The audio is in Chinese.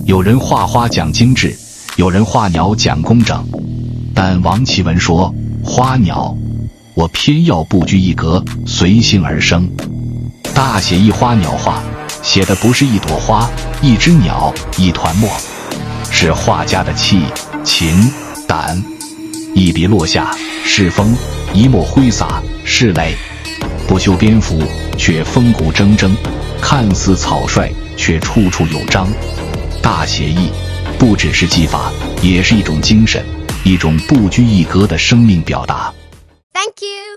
有人画花讲精致，有人画鸟讲工整。但王其文说，花鸟我偏要不拘一格，随性而生。大写意花鸟画写的不是一朵花，一只鸟，一团墨，是画家的气、情、胆。一笔落下是风，一墨挥洒是泪。不修边幅，却风骨铮铮；看似草率，却处处有章。大写意不只是技法，也是一种精神，一种不拘一格的生命表达。Thank you.